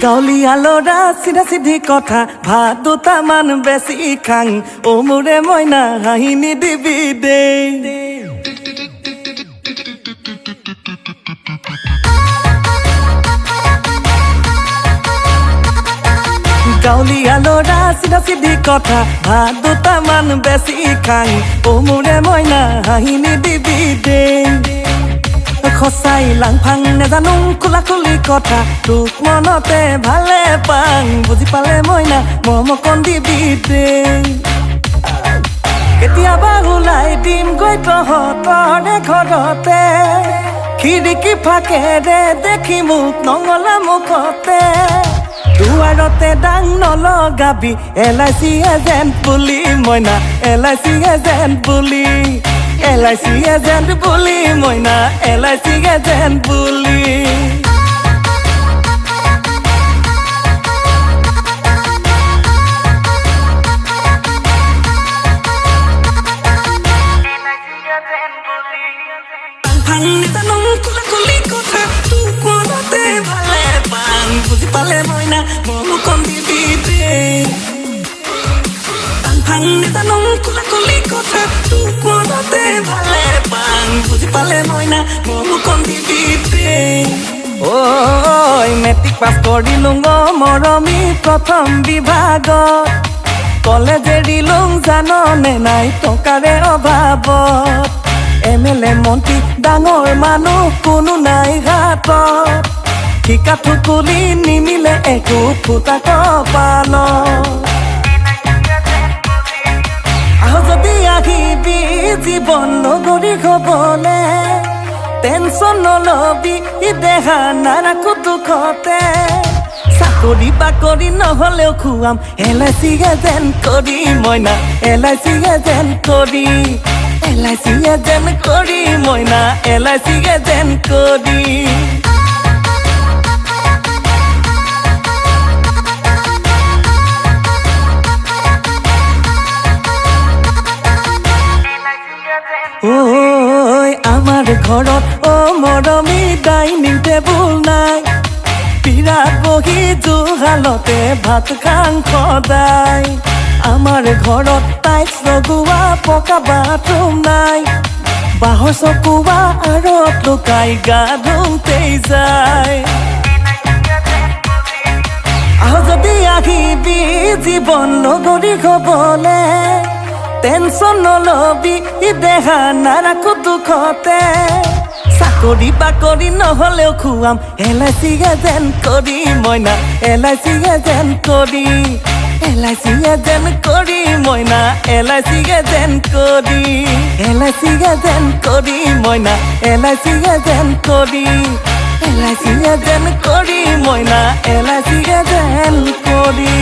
গাঁৱলীয়া ল'ৰা চিধা চিধি কথা ভাত দুটামান বেছি খাং অ মোৰে মইনা হাঁহি নিদিবি দেই গাঁৱলীয়া ল'ৰা চিধা চিধি কথা ভাত দুটামান বেছি খাং অ মোৰে মইনা হাঁহি নিদিবি দেই খসাই লাংফাং নেজানো খোলা খুলি কথা তোক মনতে ভালে পাং বুজি পালে মইনা মৰমকণ দিবি দেই কেতিয়াবা ওলাই দিম গৈ তহঁতৰে ঘৰতে খিৰিকী ফাকেৰে দেখি মোক নঙলা মুখতে দুৱাৰতে ডাং নলগাবি LIC এজেণ্ট বুলি মইনা LIC এজেণ্ট বুলি LIC এজেণ্ট বুলি মইনা LIC এজেণ্ট বুলি বুজি পালে মইনা মৰমকণ দিবি দেই ভাং নেজানো খোলা খুলি কথা তোক মনতে ভালে পাং বুজি পালে মইনা মৰমকণ দিবি দেই ঐ মেট্ৰিক পাছ কৰিলোঁ মৰমী প্ৰথম বিভাগত কলেজ এৰিলোঁ জাননে নাই টকাৰে অভাৱত MLA মন্ত্ৰী ডাঙৰ মানুহ কোনো নাই ঘাটত ঠিকা থুকুলি নিমিলে একো ফুটা কপাল আহ যদি আহিবি জীৱন নগৰী হ'বলে টেনচন নলবি দেহা নাৰাখো দুখতে চাকৰি বাকৰি নহ'লেও খুৱাম LIC এজেণ্ট কৰি মইনা LIC এজেণ্ট কৰি LIC এজেণ্ট কৰি মইনা LIC এজেণ্ট কৰি ঐ আমাৰ ঘৰত অ মৰমী ডাইনিং টেবুল নাই বিৰাট বহি জুহালতে ভাত খাং সদায় আমাৰ ঘৰত টাইলছ লগোৱা পকা বাথৰুম নাই বাঁহৰ চকুৱা আৰু লুকাই গা ধুওঁতেই যায় আহ যদি আহিবি জীৱন নগৰী হ'বলে টেনচন নলবি দেহা নাৰাখো দুখতে চাকৰি বাকৰি নহ'লেও খুৱাম LIC এজেণ্ট কৰি মইনা LIC এজেণ্ট কৰি LIC এজেণ্ট কৰি মইনা LIC এজেণ্ট কৰি LIC এজেণ্ট কৰি মইনা LIC এজেণ্ট কৰি LIC এজেণ্ট কৰি মইনা LIC এজেণ্ট কৰি